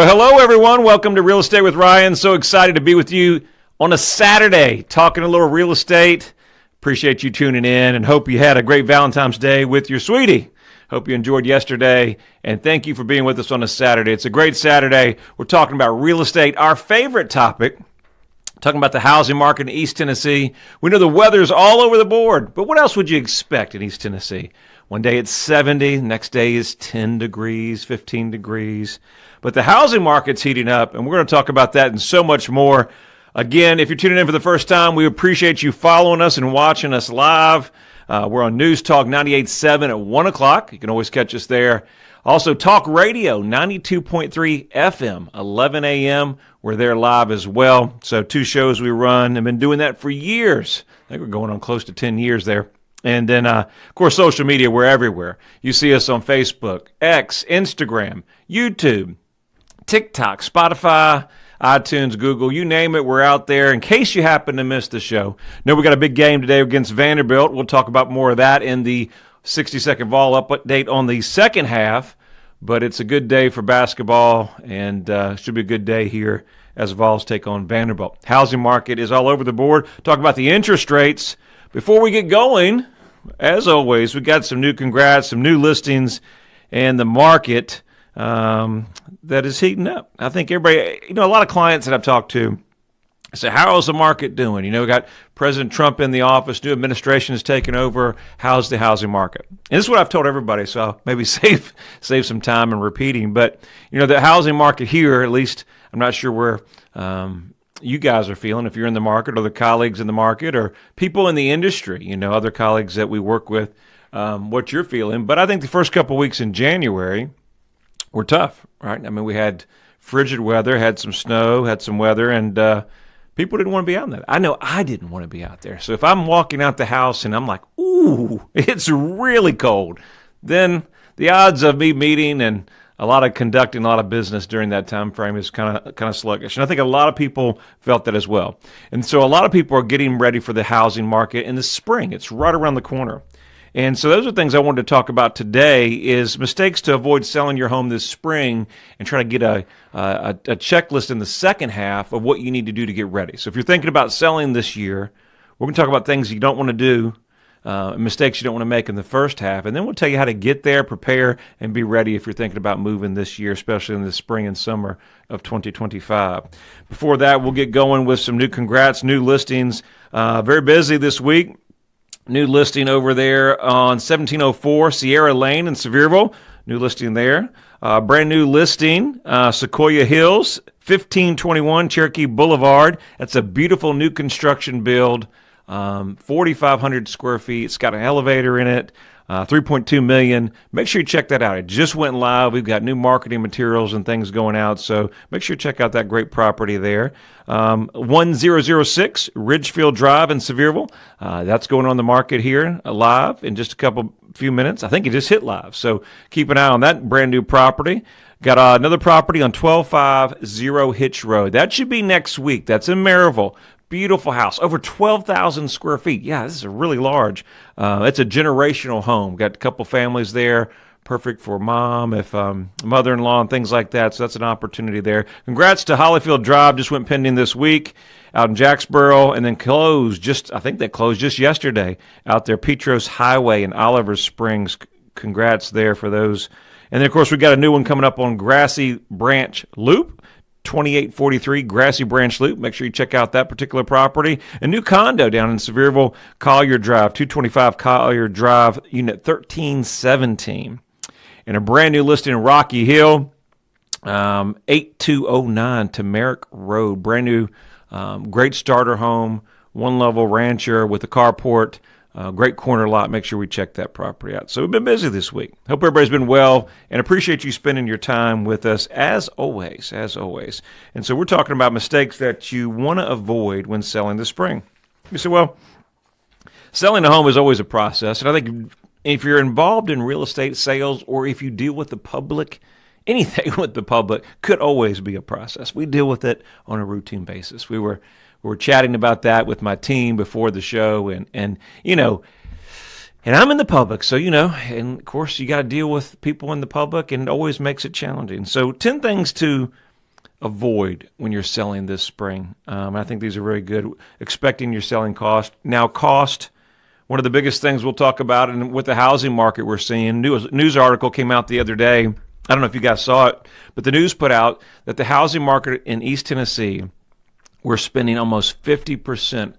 Well, hello, everyone. Welcome to Real Estate with Ryan. So excited to be with you on a Saturday, talking a little real estate. Appreciate you tuning in and hope you had a great Valentine's Day with your sweetie. Hope you enjoyed yesterday, and thank you for being with us on a Saturday. It's a great Saturday. We're talking about real estate, our favorite topic, talking about the housing market in East Tennessee. We know the weather's all over the board, but what else would you expect in East Tennessee? One day it's 70, next day is 10 degrees, 15 degrees. But the housing market's heating up, and we're going to talk about that and so much more. Again, if you're tuning in for the first time, we appreciate you following us and watching us live. We're on News Talk 98.7 at 1 o'clock. You can always catch us there. Also, Talk Radio 92.3 FM, 11 a.m. We're there live as well. So 2 shows we run. I've been doing that for years. I think we're going on close to 10 years there. And then, of course, social media, we're everywhere. You see us on Facebook, X, Instagram, YouTube, TikTok, Spotify, iTunes, Google, you name it, we're out there in case you happen to miss the show. Know we got a big game today against Vanderbilt. We'll talk about more of that in the 60-second Vol update on the second half, but it's a good day for basketball, and should be a good day here as Vols take on Vanderbilt. Housing market is all over the board. Talk about the interest rates. Before we get going, as always, we got some new congrats, some new listings, and the market that is heating up. I think everybody, a lot of clients that I've talked to say, how is the market doing? We got President Trump in the office, new administration is taking over. How's the housing market? And this is what I've told everybody, so I'll maybe save some time in repeating. But, the housing market here, at least, I'm not sure where you guys are feeling, if you're in the market or the colleagues in the market or people in the industry, other colleagues that we work with, what you're feeling. But I think the first couple of weeks in January were tough, right? I mean, we had frigid weather, had some snow, had some weather, and people didn't want to be out in that. I know I didn't want to be out there. So if I'm walking out the house and I'm like, ooh, it's really cold, then the odds of me meeting and conducting a lot of business during that time frame is kind of sluggish. And I think a lot of people felt that as well. And so a lot of people are getting ready for the housing market in the spring. It's right around the corner. And so those are things I wanted to talk about today is mistakes to avoid selling your home this spring and try to get a checklist in the second half of what you need to do to get ready. So if you're thinking about selling this year, we're going to talk about things you don't want to do, mistakes you don't want to make in the first half, and then we'll tell you how to get there, prepare, and be ready if you're thinking about moving this year, especially in the spring and summer of 2025. Before that, we'll get going with some new congrats, new listings. Very busy this week. New listing over there on 1704 Sierra Lane in Sevierville. New listing there. Brand new listing, Sequoia Hills, 1521 Cherokee Boulevard. That's a beautiful new construction build, 4,500 square feet. It's got an elevator in it, $3.2 million. Make sure you check that out. It just went live. We've got new marketing materials and things going out, so make sure you check out that great property there. 1006 Ridgefield Drive in Sevierville. That's going on the market here live in just a few minutes. I think it just hit live, so keep an eye on that brand new property. Got another property on 1250 Hitch Road. That should be next week. That's in Maryville. Beautiful house, over 12,000 square feet. Yeah, this is a really large. It's a generational home. Got a couple families there. Perfect for mom, if mother-in-law and things like that. So that's an opportunity there. Congrats to Hollyfield Drive. Just went pending this week out in Jacksboro, and then I think they closed just yesterday out there. Petros Highway in Oliver Springs. Congrats there for those. And then, of course, we got a new one coming up on Grassy Branch Loop. 2843 Grassy Branch Loop. Make sure you check out that particular property. A new condo down in Sevierville, Collier Drive, 225 Collier Drive, unit 1317. And a brand new listing in Rocky Hill, 8209 Tamarick Road. Brand new, great starter home, one-level rancher with a carport. Great corner lot. Make sure we check that property out. So we've been busy this week. Hope everybody's been well and appreciate you spending your time with us as always. And so we're talking about mistakes that you want to avoid when selling this spring. You say, well, selling a home is always a process. And I think if you're involved in real estate sales or if you deal with the public, anything with the public could always be a process. We deal with it on a routine basis. We were chatting about that with my team before the show, and I'm in the public, so and of course you got to deal with people in the public, and it always makes it challenging. So 10 things to avoid when you're selling this spring. I think these are very good. Expecting your selling cost. Now, cost, one of the biggest things we'll talk about, and with the housing market we're seeing, news article came out the other day. I don't know if you guys saw it, but the news put out that the housing market in East Tennessee, we're spending almost 50%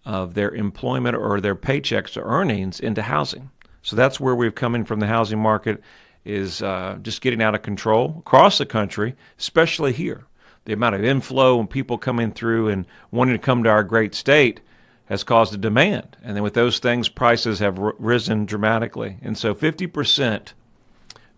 of their employment or their paychecks or earnings into housing. So that's where we're coming from. The housing market is just getting out of control across the country, especially here. The amount of inflow and people coming through and wanting to come to our great state has caused a demand. And then with those things, prices have risen dramatically. And so 50%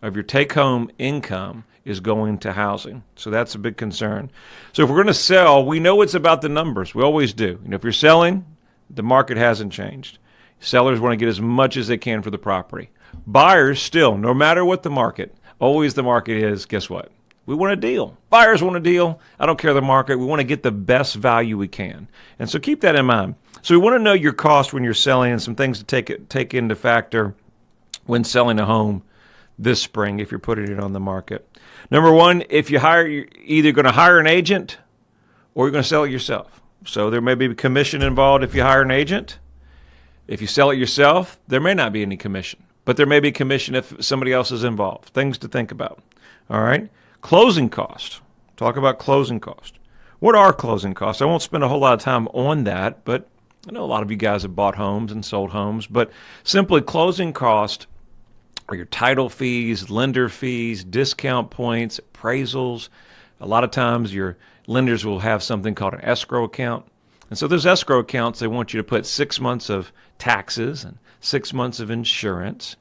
of your take-home income is going to housing. So that's a big concern. So if we're going to sell, we know it's about the numbers. We always do. If you're selling, the market hasn't changed. Sellers want to get as much as they can for the property. Buyers still, no matter what the market, always the market is, guess what? We want a deal. Buyers want a deal. I don't care the market. We want to get the best value we can. And so keep that in mind. So we want to know your cost when you're selling and some things to take into factor when selling a home this spring if you're putting it on the market. Number one, if you're either going to hire an agent or you're going to sell it yourself. So there may be a commission involved if you hire an agent. If you sell it yourself, there may not be any commission, but there may be commission if somebody else is involved. Things to think about. All right? Closing costs. Talk about closing costs. What are closing costs? I won't spend a whole lot of time on that, but I know a lot of you guys have bought homes and sold homes, but simply closing costs are your title fees, lender fees, discount points, appraisals. A lot of times your lenders will have something called an escrow account. And so those escrow accounts, they want you to put 6 months of taxes and 6 months of insurance.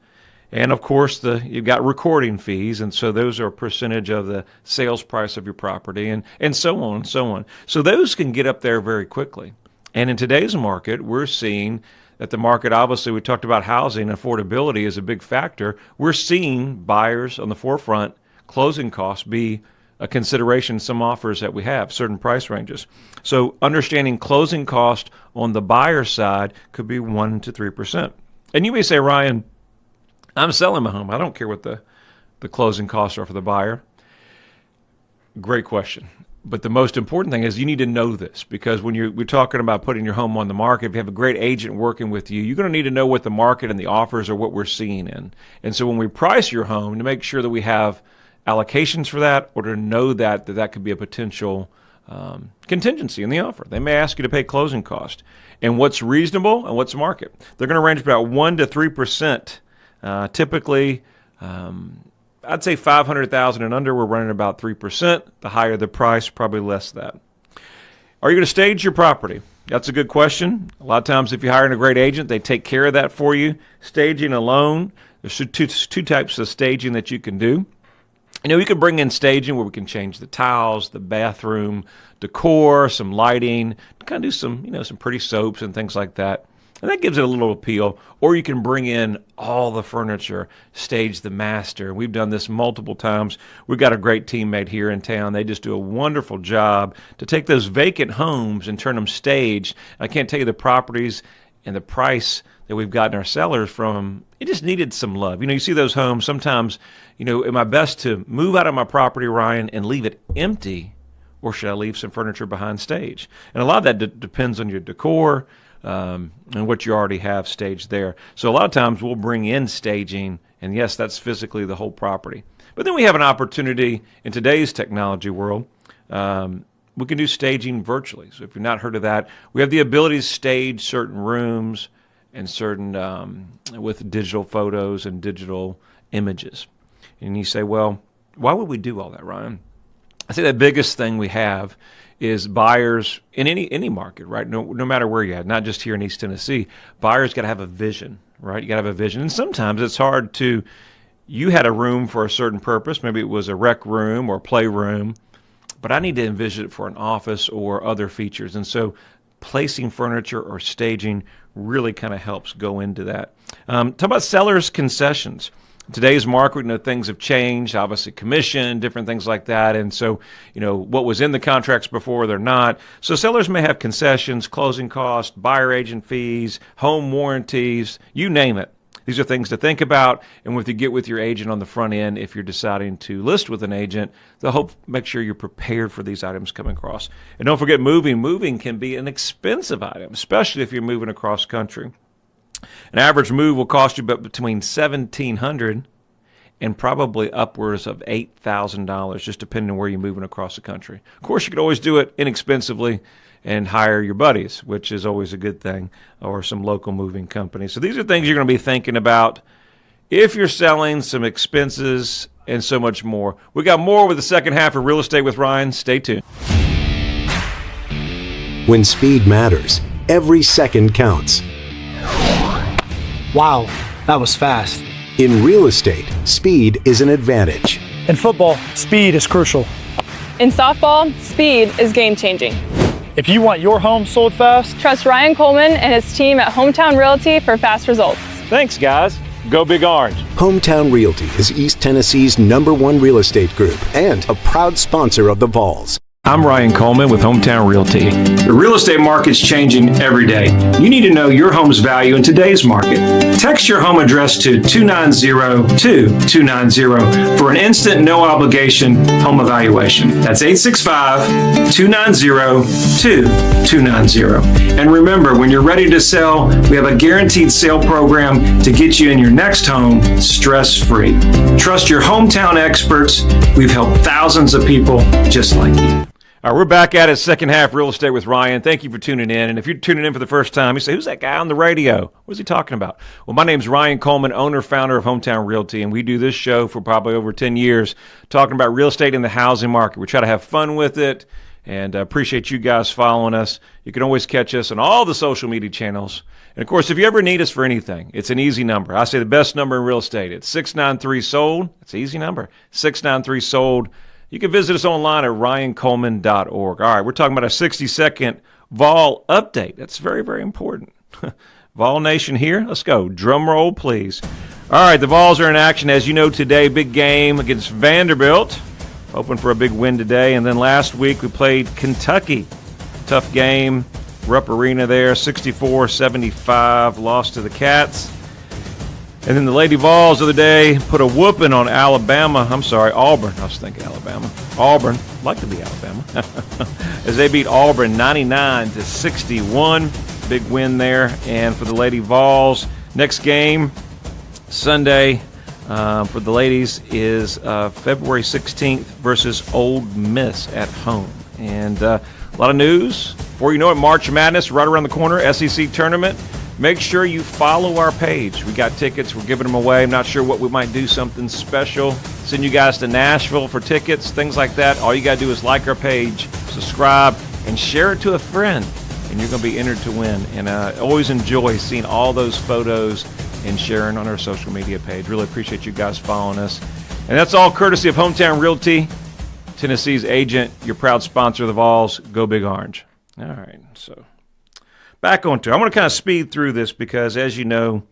And of course, you've got recording fees, and so those are a percentage of the sales price of your property, and so on and so on. So those can get up there very quickly. And in today's market, we're seeing that the market, obviously, we talked about housing, affordability is a big factor. We're seeing buyers on the forefront, closing costs be a consideration in some offers that we have, certain price ranges. So understanding closing cost on the buyer side could be 1% to 3%. And you may say, Ryan, I'm selling my home. I don't care what the closing costs are for the buyer. Great question. But the most important thing is you need to know this, because when we're talking about putting your home on the market, if you have a great agent working with you, you're going to need to know what the market and the offers are, what we're seeing in. And so when we price your home, to make sure that we have allocations for that, or to know that could be a potential contingency in the offer. They may ask you to pay closing cost. And what's reasonable and what's market? They're going to range about 1% to 3%. Typically, I'd say $500,000 and under, we're running about 3%. The higher the price, probably less than that. Are you going to stage your property? That's a good question. A lot of times if you're hiring a great agent, they take care of that for you. Staging alone, there's two types of staging that you can do. We can bring in staging where we can change the tiles, the bathroom decor, some lighting, kind of do some pretty soaps and things like that. And that gives it a little appeal. Or you can bring in all the furniture, stage the master. We've done this multiple times. We've got a great teammate here in town. They just do a wonderful job to take those vacant homes and turn them staged. I can't tell you the properties and the price that we've gotten our sellers from. It just needed some love. You see those homes sometimes, am I best to move out of my property, Ryan, and leave it empty, or should I leave some furniture behind stage? And a lot of that depends on your decor, and what you already have staged there. So a lot of times we'll bring in staging, and yes, that's physically the whole property. But then we have an opportunity in today's technology world. We can do staging virtually. So if you've not heard of that, we have the ability to stage certain rooms and certain with digital photos and digital images. And you say, well, why would we do all that, Ryan? I say the biggest thing we have is buyers in any market, right? No matter where you're at, not just here in East Tennessee. Buyers got to have a vision, right? You got to have a vision. And sometimes it's hard you had a room for a certain purpose. Maybe it was a rec room or playroom, but I need to envision it for an office or other features. And so placing furniture or staging really kind of helps go into that. Talk about sellers' concessions. Today's market, things have changed, obviously commission, different things like that. And so, what was in the contracts before, they're not. So sellers may have concessions, closing costs, buyer agent fees, home warranties, you name it. These are things to think about, and if you get with your agent on the front end, if you're deciding to list with an agent, they'll make sure you're prepared for these items coming across. And don't forget moving. Moving can be an expensive item, especially if you're moving across country. An average move will cost you between $1,700 and probably upwards of $8,000, just depending on where you're moving across the country. Of course, you could always do it inexpensively and hire your buddies, which is always a good thing, or some local moving companies. So these are things you're going to be thinking about if you're selling, some expenses, and so much more. We got more with the second half of Real Estate with Ryan. Stay tuned. When speed matters, every second counts. Wow, that was fast. In real estate, speed is an advantage. In football, speed is crucial. In softball, speed is game-changing. If you want your home sold fast, Trust Ryan Coleman and his team at Hometown Realty for fast results. Thanks, guys. Go Big Orange. Hometown Realty is East Tennessee's #1 real estate group and a proud sponsor of the Vols. I'm Ryan Coleman with Hometown Realty. The real estate market's changing every day. You need to know your home's value in today's market. Text your home address to 290-2290 for an instant, no obligation home evaluation. That's 865-290-2290. And remember, when you're ready to sell, we have a guaranteed sale program to get you in your next home stress-free. Trust your hometown experts. We've helped thousands of people just like you. All right, we're back at it, second half Real Estate with Ryan. Thank you for tuning in. And if you're tuning in for the first time, you say, who's that guy on the radio? What's he talking about? Well, my name's Ryan Coleman, owner, founder of Hometown Realty, and we do this show for probably over 10 years, talking about real estate in the housing market. We try to have fun with it, and appreciate you guys following us. You can always catch us on all the social media channels. And, of course, if you ever need us for anything, it's an easy number. I say the best number in real estate. It's 693-SOLD. It's an easy number, 693-SOLD. You can visit us online at ryancoleman.org. All right, we're talking about a 60-second Vol update. That's very, very important. Vol Nation here. Let's go. Drum roll, please. All right, the Vols are in action. As you know, today, big game against Vanderbilt. Hoping for a big win today. And then last week, we played Kentucky. Tough game. Rupp Arena there, 64-75. Lost to the Cats. And then the Lady Vols the other day put a whooping on Auburn. I was thinking Alabama. Auburn, like to be Alabama. As they beat Auburn 99-61. Big win there. And for the Lady Vols, next game, Sunday, for the ladies is February 16th versus Ole Miss at home. And a lot of news. Before you know it, March Madness right around the corner, SEC tournament. Make sure you follow our page. We got tickets. We're giving them away. I'm not sure what we might do, something special. Send you guys to Nashville for tickets, things like that. All you got to do is like our page, subscribe, and share it to a friend, and you're going to be entered to win. And I always enjoy seeing all those photos and sharing on our social media page. Really appreciate you guys following us. And that's all courtesy of Hometown Realty, Tennessee's agent, your proud sponsor of the Vols. Go Big Orange. All right, so back on to it. I want to kind of speed through this because, as you know,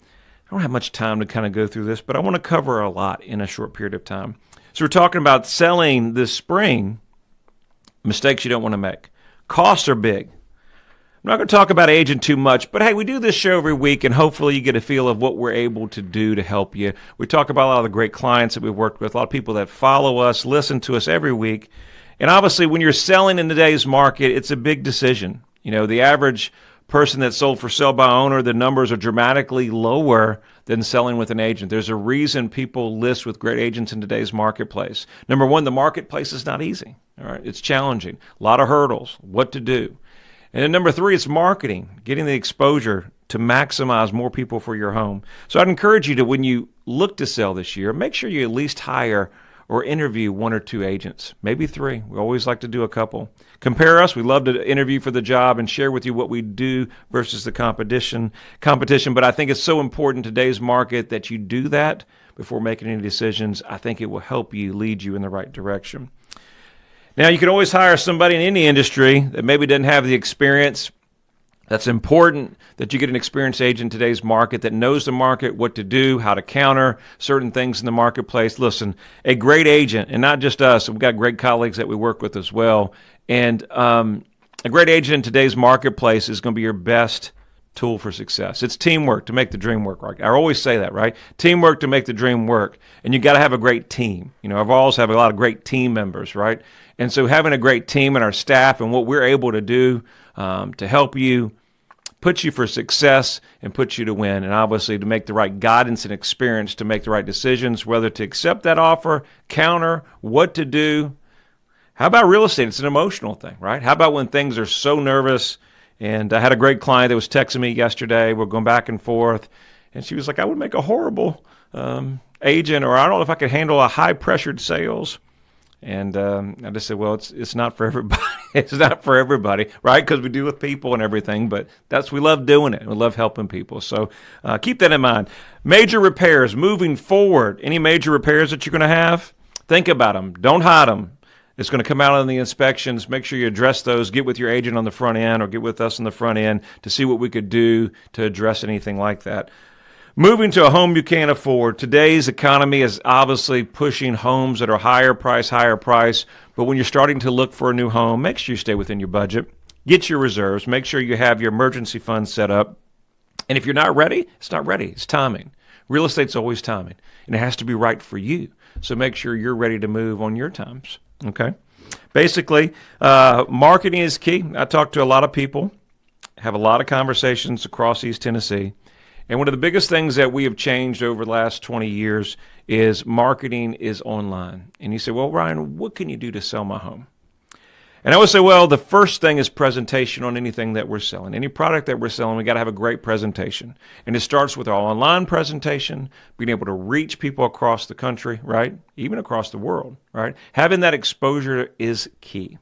I don't have much time to kind of go through this, but I want to cover a lot in a short period of time. So we're talking about selling this spring, mistakes you don't want to make. Costs are big. I'm not going to talk about agent too much, but hey, we do this show every week, and hopefully you get a feel of what we're able to do to help you. We talk about a lot of the great clients that we've worked with, a lot of people that follow us, listen to us every week. And obviously, when you're selling in today's market, it's a big decision. You know, the average person that's sold for sale by owner, the numbers are dramatically lower than selling with an agent. There's a reason people list with great agents in today's marketplace. Number one, the marketplace is not easy. All right, it's challenging. A lot of hurdles, what to do. And then number three, it's marketing, getting the exposure to maximize more people for your home. So I'd encourage you to, when you look to sell this year, make sure you at least hire or interview one or two agents, maybe three. We always like to do a couple. Compare us. We love to interview for the job and share with you what we do versus the competition. But I think it's so important in today's market that you do that before making any decisions. I think it will help you, lead you in the right direction. Now, you can always hire somebody in any industry that maybe doesn't have the experience. That's important that you get an experienced agent in today's market that knows the market, what to do, how to counter certain things in the marketplace. Listen, a great agent, and not just us, we've got great colleagues that we work with as well. And a great agent in today's marketplace is going to be your best tool for success. It's teamwork to make the dream work. Right? I always say that, right? Teamwork to make the dream work. And you got to have a great team. I've always have a lot of great team members, right? And so having a great team and our staff and what we're able to do to help you, put you for success and put you to win, and obviously to make the right guidance and experience to make the right decisions, whether to accept that offer, counter, what to do. How about real estate? It's an emotional thing, right? How about when things are so nervous? And I had a great client that was texting me yesterday. We're going back and forth, and she was like, I would make a horrible agent, or I don't know if I could handle a high-pressured sales. And I just said, well, it's not for everybody. It's not for everybody, right? Because we deal with people and everything, but we love doing it. We love helping people. So keep that in mind. Major repairs, moving forward. Any major repairs that you're going to have, think about them. Don't hide them. It's going to come out on the inspections. Make sure you address those. Get with your agent on the front end or get with us on the front end to see what we could do to address anything like that. Moving to a home you can't afford. Today's economy is obviously pushing homes that are higher price. But when you're starting to look for a new home, make sure you stay within your budget. Get your reserves. Make sure you have your emergency fund set up. And if you're not ready, it's not ready. It's timing. Real estate's always timing. And it has to be right for you. So make sure you're ready to move on your times. Okay? Basically, marketing is key. I talk to a lot of people, have a lot of conversations across East Tennessee. And one of the biggest things that we have changed over the last 20 years is marketing is online. And you say, well, Ryan, what can you do to sell my home? And I would say, well, the first thing is presentation on anything that we're selling. Any product that we're selling, we got to have a great presentation. And it starts with our online presentation, being able to reach people across the country, right? Even across the world, right? Having that exposure is key.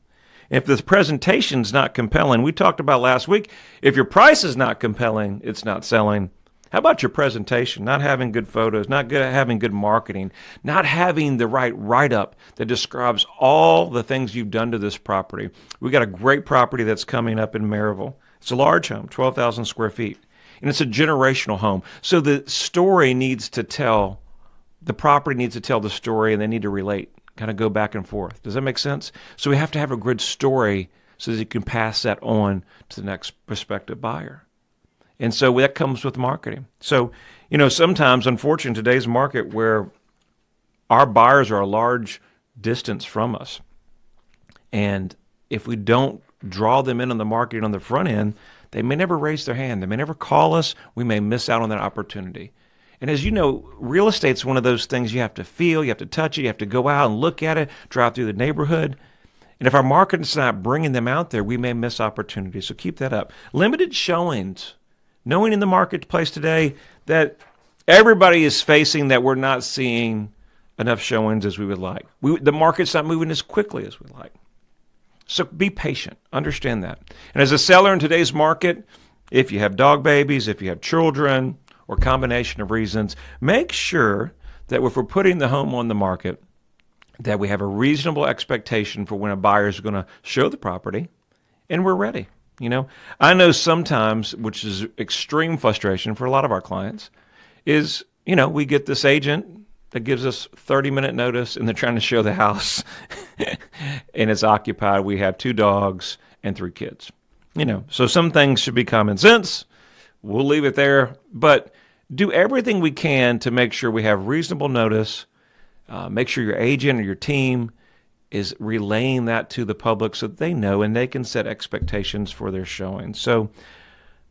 If the presentation's not compelling, we talked about last week, if your price is not compelling, it's not selling. How about your presentation? Not having good photos, not having good marketing, not having the right write-up that describes all the things you've done to this property. We got a great property that's coming up in Maryville. It's a large home, 12,000 square feet, and it's a generational home. So the story needs to tell, the property needs to tell the story, and they need to relate, kind of go back and forth. Does that make sense? So we have to have a good story so that you can pass that on to the next prospective buyer. And so that comes with marketing. So, sometimes, unfortunately, in today's market where our buyers are a large distance from us, and if we don't draw them in on the marketing on the front end, they may never raise their hand. They may never call us. We may miss out on that opportunity. And as you know, real estate's one of those things you have to feel, you have to touch it, you have to go out and look at it, drive through the neighborhood. And if our marketing's not bringing them out there, we may miss opportunities. So keep that up. Limited showings. Knowing in the marketplace today that everybody is facing that we're not seeing enough showings as we would like. The market's not moving as quickly as we like. So be patient. Understand that. And as a seller in today's market, if you have dog babies, if you have children, or combination of reasons, make sure that if we're putting the home on the market, that we have a reasonable expectation for when a buyer is going to show the property, and we're ready. I know sometimes, which is extreme frustration for a lot of our clients, is, we get this agent that gives us 30-minute notice and they're trying to show the house and it's occupied. We have 2 dogs and 3 kids. So some things should be common sense. We'll leave it there, but do everything we can to make sure we have reasonable notice. Make sure your agent or your team is relaying that to the public so that they know and they can set expectations for their showing. So,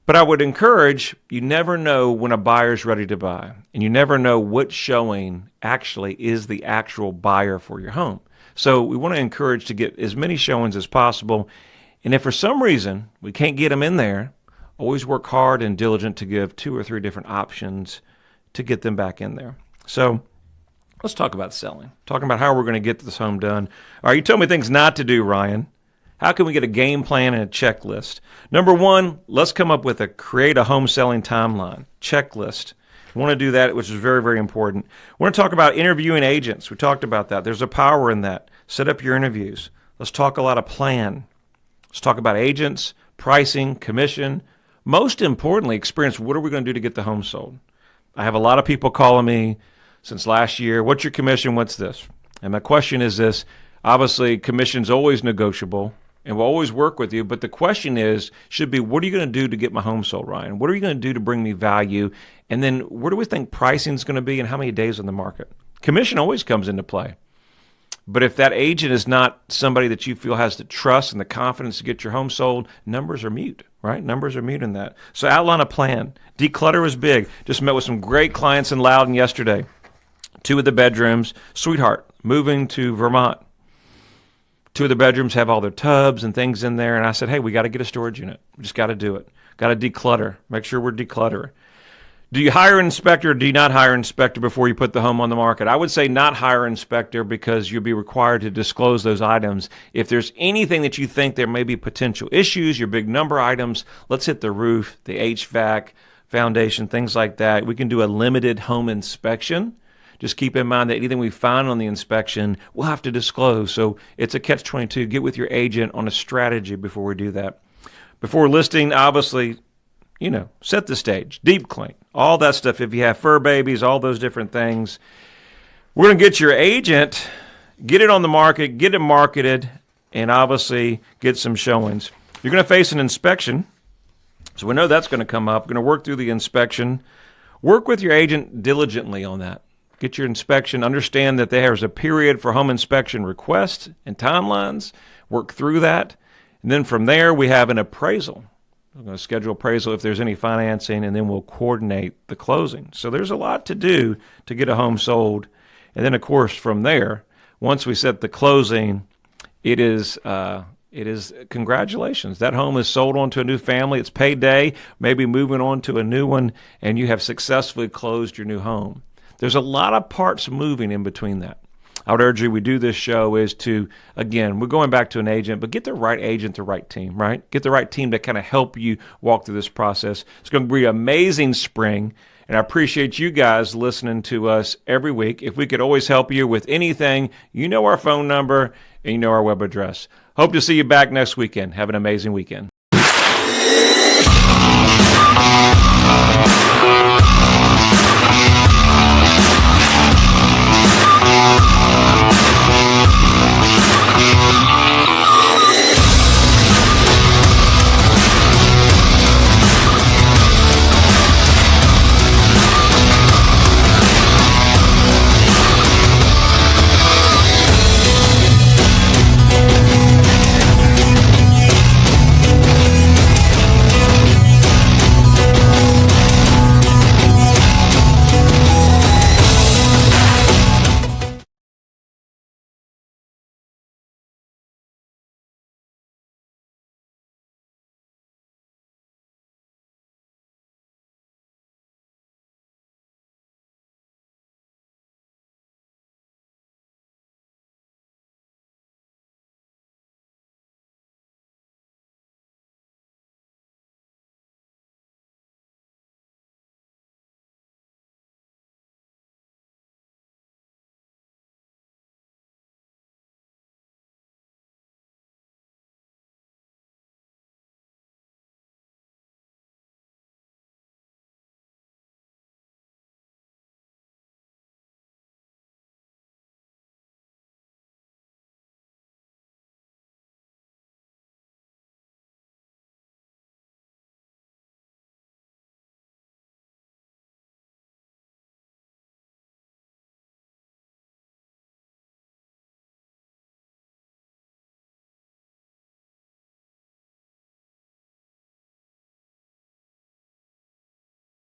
but I would encourage, you never know when a buyer's ready to buy, and you never know what showing actually is the actual buyer for your home. So we want to encourage to get as many showings as possible. And if for some reason we can't get them in there, always work hard and diligent to give 2 or 3 different options to get them back in there. So let's talk about selling. Talking about how we're going to get this home done. All right, you told me things not to do, Ryan. How can we get a game plan and a checklist? Number 1, let's come up with create a home selling timeline, checklist. We want to do that, which is very, very important. We want to talk about interviewing agents. We talked about that. There's a power in that. Set up your interviews. Let's talk a lot of plan. Let's talk about agents, pricing, commission. Most importantly, experience. What are we going to do to get the home sold? I have a lot of people calling me since last year. What's your commission? What's this? And my question is this. Obviously, commission's always negotiable. and we'll always work with you. But the question should be, what are you going to do to get my home sold, Ryan? What are you going to do to bring me value? And then where do we think pricing is going to be and how many days on the market? Commission always comes into play. But if that agent is not somebody that you feel has the trust and the confidence to get your home sold, numbers are mute, right? Numbers are mute in that. So outline a plan. Declutter was big. Just met with some great clients in Loudon yesterday. 2 of the bedrooms, sweetheart, moving to Vermont. 2 of the bedrooms have all their tubs and things in there. And I said, hey, we got to get a storage unit. We just got to do it. Got to declutter. Make sure we're decluttering. Do you hire an inspector or do you not hire an inspector before you put the home on the market? I would say not hire an inspector because you'll be required to disclose those items. If there's anything that you think there may be potential issues, your big number items, let's hit the roof, the HVAC, foundation, things like that. We can do a limited home inspection. Just keep in mind that anything we find on the inspection, we'll have to disclose. So it's a catch-22. Get with your agent on a strategy before we do that. Before listing, obviously, set the stage, deep clean, all that stuff. If you have fur babies, all those different things. We're going to get your agent, get it on the market, get it marketed, and obviously get some showings. You're going to face an inspection, so we know that's going to come up. We're going to work through the inspection. Work with your agent diligently on that. Get your inspection. Understand that there's a period for home inspection requests and timelines. Work through that. And then from there, we have an appraisal. We're going to schedule appraisal if there's any financing, and then we'll coordinate the closing. So there's a lot to do to get a home sold. And then, of course, from there, once we set the closing, it is congratulations. That home is sold on to a new family. It's payday, maybe moving on to a new one, and you have successfully closed your new home. There's a lot of parts moving in between that. I would urge you, we do this show is to, again, we're going back to an agent, but get the right agent, the right team, right? Get the right team to kind of help you walk through this process. It's going to be an amazing spring, and I appreciate you guys listening to us every week. If we could always help you with anything, you know our phone number and you know our web address. Hope to see you back next weekend. Have an amazing weekend.